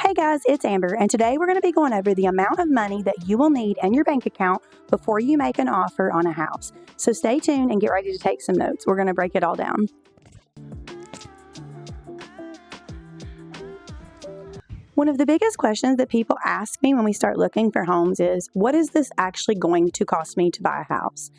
Hey guys, it's Amber, and today we're going to be going over the amount of money that you will need in your bank account before you make an offer on a house. So stay tuned and get ready to take some notes. We're going to break it all down. One of the biggest questions that people ask me when we start looking for homes is, what is this actually going to cost me to buy a house?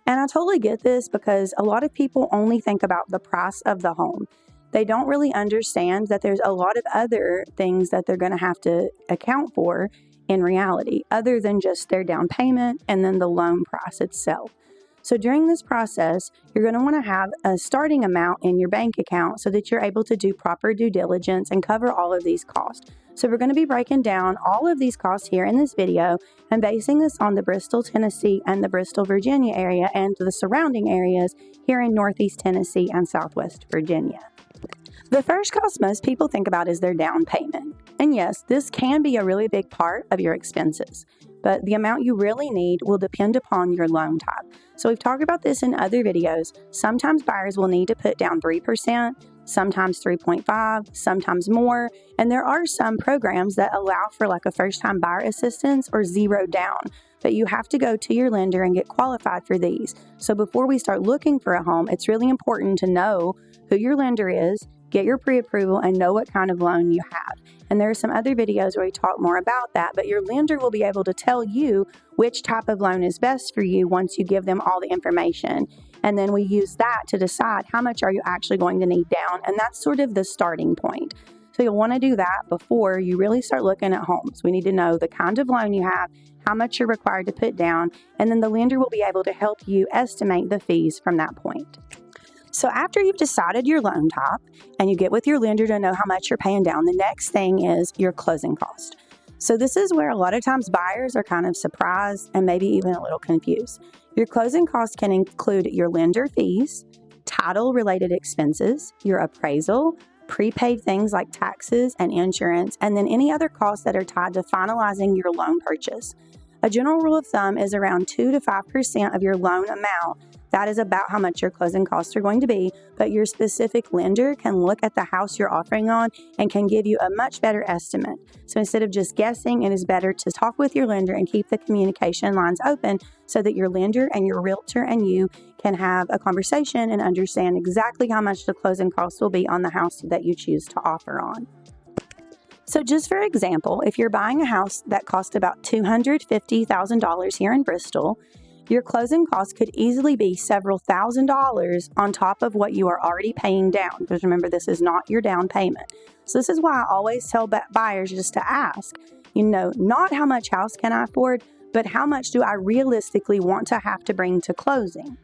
And I totally get this because a lot of people only think about the price of the home. They don't really understand that there's a lot of other things that they're going to have to account for in reality, other than just their down payment and then the loan price itself. So during this process, you're going to want to have a starting amount in your bank account so that you're able to do proper due diligence and cover all of these costs. So we're going to be breaking down all of these costs here in this video and basing this on the Bristol, Tennessee and the Bristol, Virginia area and the surrounding areas here in Northeast Tennessee and Southwest Virginia. The first cost most people think about is their down payment. And yes, this can be a really big part of your expenses, but the amount you really need will depend upon your loan type. So we've talked about this in other videos. Sometimes buyers will need to put down 3%, sometimes 3.5%, sometimes more. And there are some programs that allow for like a first-time buyer assistance or zero down, but you have to go to your lender and get qualified for these. So before we start looking for a home, it's really important to know who your lender is, get your pre-approval, and know what kind of loan you have. And there are some other videos where we talk more about that, but your lender will be able to tell you which type of loan is best for you once you give them all the information. And then we use that to decide how much are you actually going to need down, and that's sort of the starting point. So you'll want to do that before you really start looking at homes. We need to know the kind of loan you have, how much you're required to put down, and then the lender will be able to help you estimate the fees from that point. So after you've decided your loan type and you get with your lender to know how much you're paying down, the next thing is your closing cost. So this is where a lot of times buyers are kind of surprised and maybe even a little confused. Your closing costs can include your lender fees, title-related expenses, your appraisal, prepaid things like taxes and insurance, and then any other costs that are tied to finalizing your loan purchase. A general rule of thumb is around 2 to 5% of your loan amount. That is about how much your closing costs are going to be, but your specific lender can look at the house you're offering on and can give you a much better estimate. So instead of just guessing, it is better to talk with your lender and keep the communication lines open so that your lender and your realtor and you can have a conversation and understand exactly how much the closing costs will be on the house that you choose to offer on. So just for example, if you're buying a house that cost about $250,000 here in Bristol, your closing costs could easily be several $1,000s on top of what you are already paying down. Because remember, this is not your down payment. So this is why I always tell buyers just to ask, not how much house can I afford, but how much do I realistically want to have to bring to closing.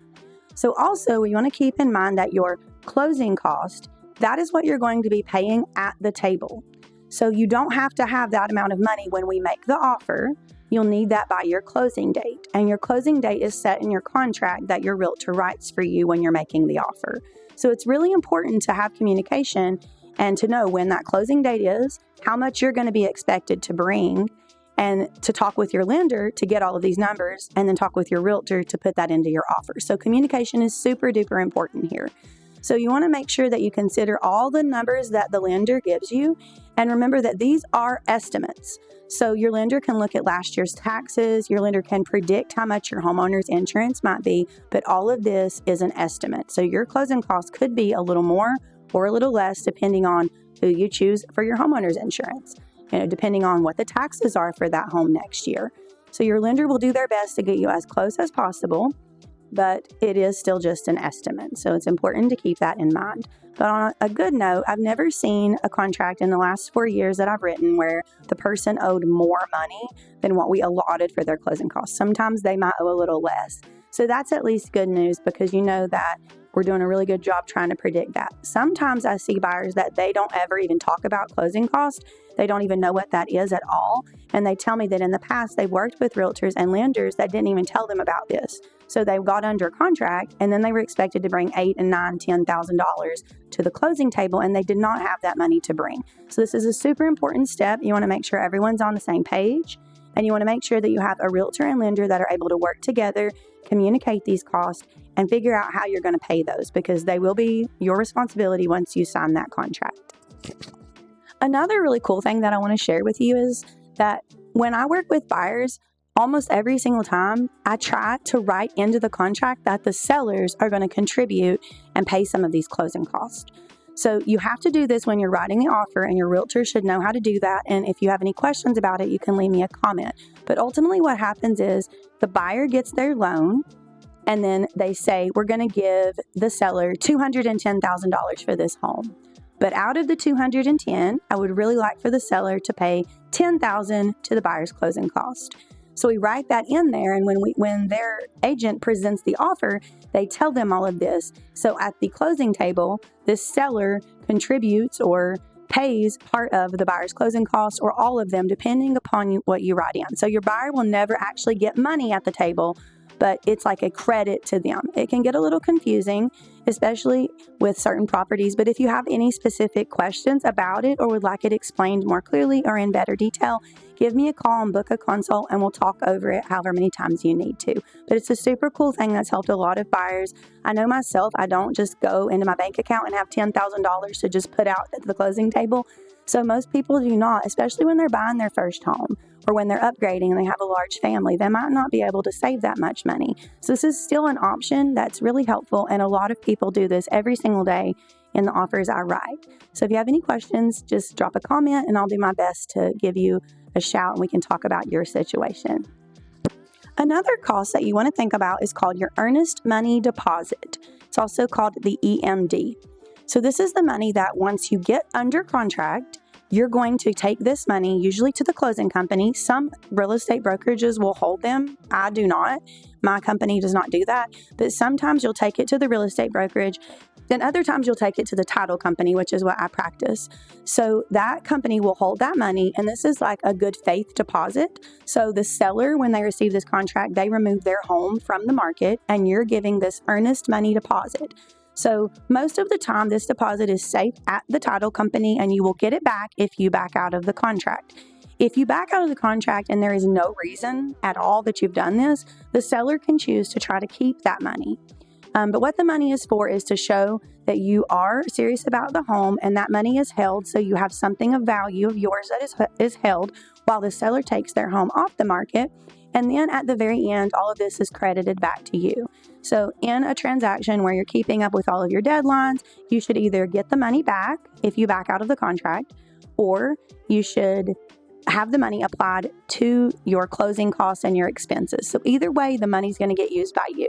So also, we want to keep in mind that your closing cost, that is what you're going to be paying at the table. So you don't have to have that amount of money when we make the offer. You'll need that by your closing date. And your closing date is set in your contract that your realtor writes for you when you're making the offer. So it's really important to have communication and to know when that closing date is, how much you're going to be expected to bring, and to talk with your lender to get all of these numbers, and then talk with your realtor to put that into your offer. So communication is super duper important here. So you want to make sure that you consider all the numbers that the lender gives you. And remember that these are estimates. So your lender can look at last year's taxes. Your lender can predict how much your homeowner's insurance might be, but all of this is an estimate. So your closing costs could be a little more or a little less depending on who you choose for your homeowner's insurance, depending on what the taxes are for that home next year. So your lender will do their best to get you as close as possible, but it is still just an estimate. So it's important to keep that in mind. But on a good note, I've never seen a contract in the last 4 years that I've written where the person owed more money than what we allotted for their closing costs. Sometimes they might owe a little less. So that's at least good news because you know that we're doing a really good job trying to predict that. Sometimes I see buyers that they don't ever even talk about closing costs. They don't even know what that is at all. And they tell me that in the past they've worked with realtors and lenders that didn't even tell them about this. So they got under contract and then they were expected to bring $8,000 and $9,000, $10,000 to the closing table, and they did not have that money to bring. So this is a super important step. You want to make sure everyone's on the same page, and you want to make sure that you have a realtor and lender that are able to work together, communicate these costs, and figure out how you're going to pay those, because they will be your responsibility once you sign that contract. Another really cool thing that I want to share with you is that when I work with buyers, almost every single time, I try to write into the contract that the sellers are going to contribute and pay some of these closing costs. So you have to do this when you're writing the offer, and your realtor should know how to do that. And if you have any questions about it, you can leave me a comment. But ultimately what happens is the buyer gets their loan, and then they say, we're going to give the seller $210,000 for this home. But out of the $210,000, I would really like for the seller to pay $10,000 to the buyer's closing cost. So we write that in there, and when their agent presents the offer, they tell them all of this. So at the closing table, this seller contributes or pays part of the buyer's closing costs, or all of them, depending upon what you write in. So your buyer will never actually get money at the table, but it's like a credit to them. It can get a little confusing, especially with certain properties. But if you have any specific questions about it or would like it explained more clearly or in better detail, give me a call and book a consult, and we'll talk over it however many times you need to. But it's a super cool thing that's helped a lot of buyers. I know myself, I don't just go into my bank account and have $10,000 to just put out at the closing table. So most people do not, especially when they're buying their first home or when they're upgrading and they have a large family. They might not be able to save that much money. So this is still an option that's really helpful, and a lot of people do this every single day in the offers I write. So if you have any questions, just drop a comment and I'll do my best to give you a shout and we can talk about your situation. Another cost that you want to think about is called your earnest money deposit. It's also called the EMD. So this is the money that once you get under contract, you're going to take this money usually to the closing company. Some real estate brokerages will hold them. I do not. My company does not do that. But sometimes you'll take it to the real estate brokerage. Then other times you'll take it to the title company, which is what I practice. So that company will hold that money, and this is like a good faith deposit. So the seller, when they receive this contract, they remove their home from the market, and you're giving this earnest money deposit. So most of the time, this deposit is safe at the title company, and you will get it back if you back out of the contract. If you back out of the contract and there is no reason at all that you've done this, the seller can choose to try to keep that money. But what the money is for is to show that you are serious about the home, and that money is held so you have something of value of yours that is held while the seller takes their home off the market. And then at the very end, all of this is credited back to you. So in a transaction where you're keeping up with all of your deadlines, you should either get the money back if you back out of the contract, or you should have the money applied to your closing costs and your expenses. So either way, the money's going to get used by you.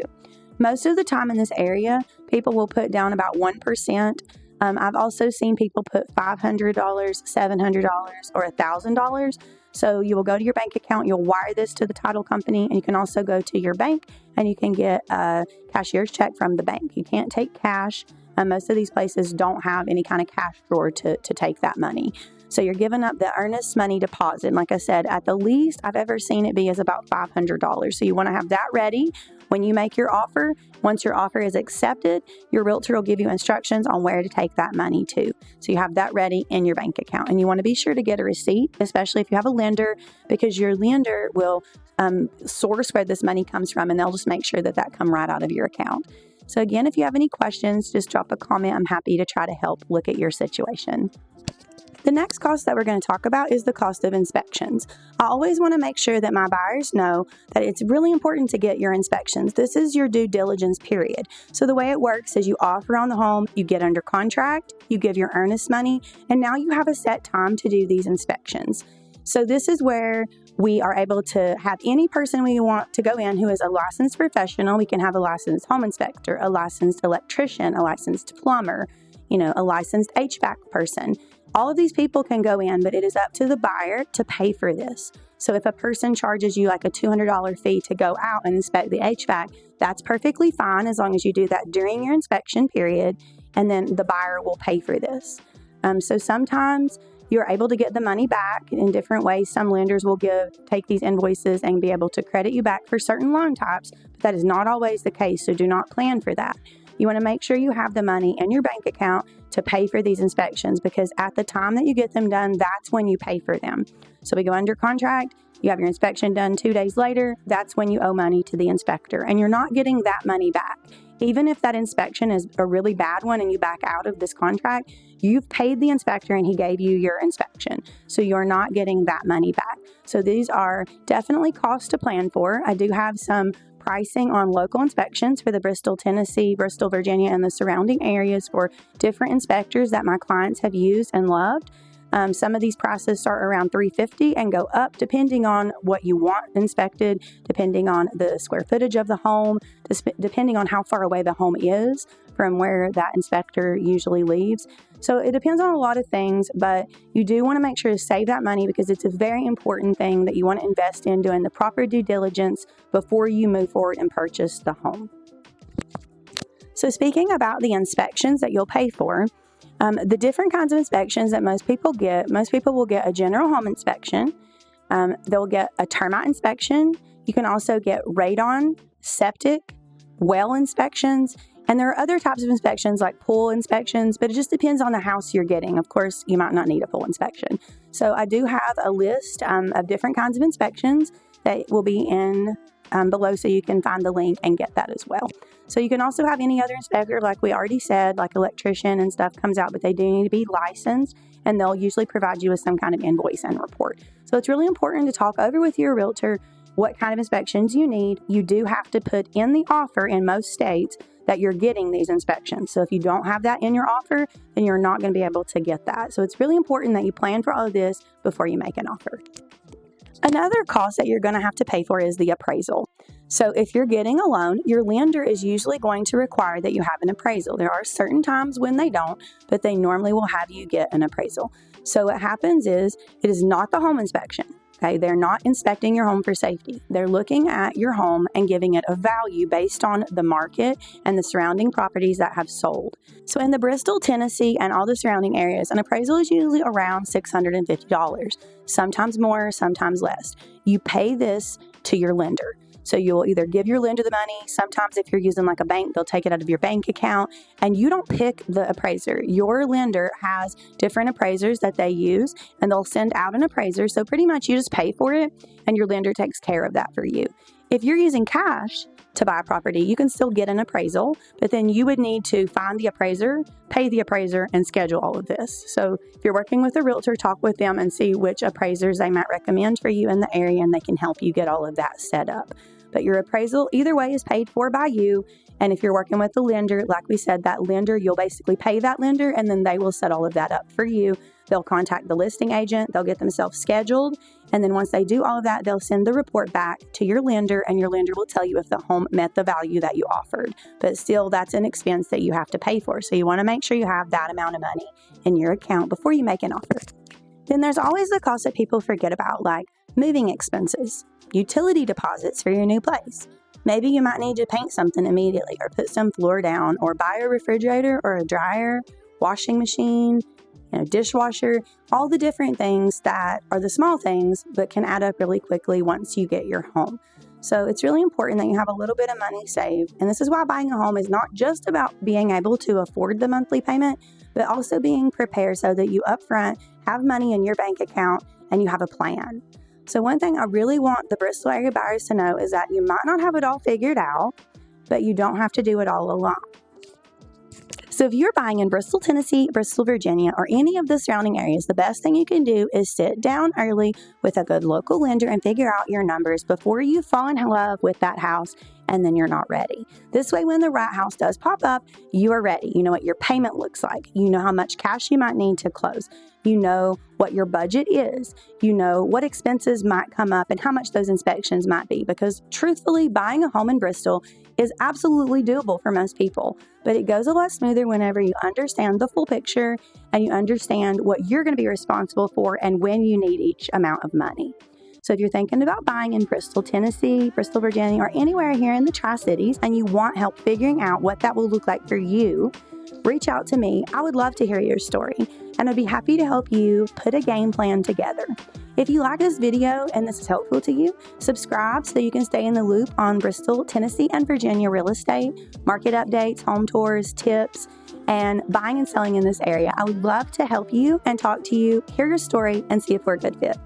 Most of the time in this area, people will put down about 1%. I've also seen people put $500, $700, or $1,000. So you will go to your bank account, you'll wire this to the title company, and you can also go to your bank and you can get a cashier's check from the bank. You can't take cash. Most of these places don't have any kind of cash drawer to take that money. So you're giving up the earnest money deposit. And like I said, at the least I've ever seen it be is about $500. So you want to have that ready when you make your offer. Once your offer is accepted, your realtor will give you instructions on where to take that money to. So you have that ready in your bank account. And you want to be sure to get a receipt, especially if you have a lender, because your lender will source where this money comes from, and they'll just make sure that come right out of your account. So again, if you have any questions, just drop a comment. I'm happy to try to help look at your situation. The next cost that we're going to talk about is the cost of inspections. I always want to make sure that my buyers know that it's really important to get your inspections. This is your due diligence period. So the way it works is you offer on the home, you get under contract, you give your earnest money, and now you have a set time to do these inspections. So this is where we are able to have any person we want to go in who is a licensed professional. We can have a licensed home inspector, a licensed electrician, a licensed plumber, a licensed HVAC person. All of these people can go in, but it is up to the buyer to pay for this. So if a person charges you like a $200 fee to go out and inspect the HVAC, that's perfectly fine as long as you do that during your inspection period, and then the buyer will pay for this. So sometimes you're able to get the money back in different ways. Some lenders will take these invoices and be able to credit you back for certain loan types, but that is not always the case, so do not plan for that. You want to make sure you have the money in your bank account to pay for these inspections, because at the time that you get them done, that's when you pay for them. So we go under contract, you have your inspection done 2 days later, that's when you owe money to the inspector, and you're not getting that money back. Even if that inspection is a really bad one and you back out of this contract, You've paid the inspector and he gave you your inspection. So you're not getting that money back. So these are definitely costs to plan for. I do have some pricing on local inspections for the Bristol, Tennessee, Bristol, Virginia, and the surrounding areas for different inspectors that my clients have used and loved. Some of these prices start around $350 and go up depending on what you want inspected, depending on the square footage of the home, depending on how far away the home is from where that inspector usually leaves. So it depends on a lot of things, but you do want to make sure to save that money because it's a very important thing that you want to invest in doing the proper due diligence before you move forward and purchase the home. So speaking about the inspections that you'll pay for, the different kinds of inspections that most people will get a general home inspection. They'll get a termite inspection. You can also get radon, septic, well inspections, and there are other types of inspections like pool inspections, but it just depends on the house you're getting. Of course, you might not need a full inspection. So I do have a list of different kinds of inspections that will be in below, so you can find the link and get that as well. So you can also have any other inspector, like we already said, like electrician and stuff comes out, but they do need to be licensed, and they'll usually provide you with some kind of invoice and report. So it's really important to talk over with your realtor what kind of inspections you need. You do have to put in the offer in most states that you're getting these inspections. So if you don't have that in your offer, then you're not going to be able to get that. So it's really important that you plan for all of this before you make an offer. Another cost that you're going to have to pay for is the appraisal. So if you're getting a loan, your lender is usually going to require that you have an appraisal. There are certain times when they don't, but they normally will have you get an appraisal. So what happens is it is not the home inspection. Okay, they're not inspecting your home for safety. They're looking at your home and giving it a value based on the market and the surrounding properties that have sold. So in the Bristol, Tennessee, and all the surrounding areas, an appraisal is usually around $650. Sometimes more, sometimes less. You pay this to your lender. So you'll either give your lender the money. Sometimes if you're using like a bank, they'll take it out of your bank account, and you don't pick the appraiser. Your lender has different appraisers that they use, and they'll send out an appraiser. So pretty much you just pay for it and your lender takes care of that for you. If you're using cash to buy a property, you can still get an appraisal, but then you would need to find the appraiser, pay the appraiser, and schedule all of this. So if you're working with a realtor, talk with them and see which appraisers they might recommend for you in the area, and they can help you get all of that set up. But your appraisal, either way, is paid for by you. And if you're working with the lender, like we said, that lender, you'll basically pay that lender, and then they will set all of that up for you. They'll contact the listing agent, they'll get themselves scheduled, and then once they do all of that, they'll send the report back to your lender, and your lender will tell you if the home met the value that you offered. But still, that's an expense that you have to pay for. So you want to make sure you have that amount of money in your account before you make an offer. Then there's always the cost that people forget about, like moving expenses, utility deposits for your new place. Maybe you might need to paint something immediately, or put some floor down, or buy a refrigerator or a dryer, washing machine, dishwasher, all the different things that are the small things but can add up really quickly once you get your home. So it's really important that you have a little bit of money saved. And this is why buying a home is not just about being able to afford the monthly payment, but also being prepared so that you upfront have money in your bank account and you have a plan. So one thing I really want the Bristol area buyers to know is that you might not have it all figured out, but you don't have to do it all alone. So if you're buying in Bristol, Tennessee, Bristol, Virginia, or any of the surrounding areas, the best thing you can do is sit down early with a good local lender and figure out your numbers before you fall in love with that house and then you're not ready. This way, when the right house does pop up, you are ready. You know what your payment looks like. You know how much cash you might need to close. You know what your budget is. You know what expenses might come up and how much those inspections might be. Because truthfully, buying a home in Bristol is absolutely doable for most people. But it goes a lot smoother whenever you understand the full picture and you understand what you're going to be responsible for and when you need each amount of money. So if you're thinking about buying in Bristol, Tennessee, Bristol, Virginia, or anywhere here in the Tri-Cities, and you want help figuring out what that will look like for you, reach out to me. I would love to hear your story, and I'd be happy to help you put a game plan together. If you like this video and this is helpful to you, subscribe so you can stay in the loop on Bristol, Tennessee, and Virginia real estate, market updates, home tours, tips, and buying and selling in this area. I would love to help you and talk to you, hear your story, and see if we're a good fit.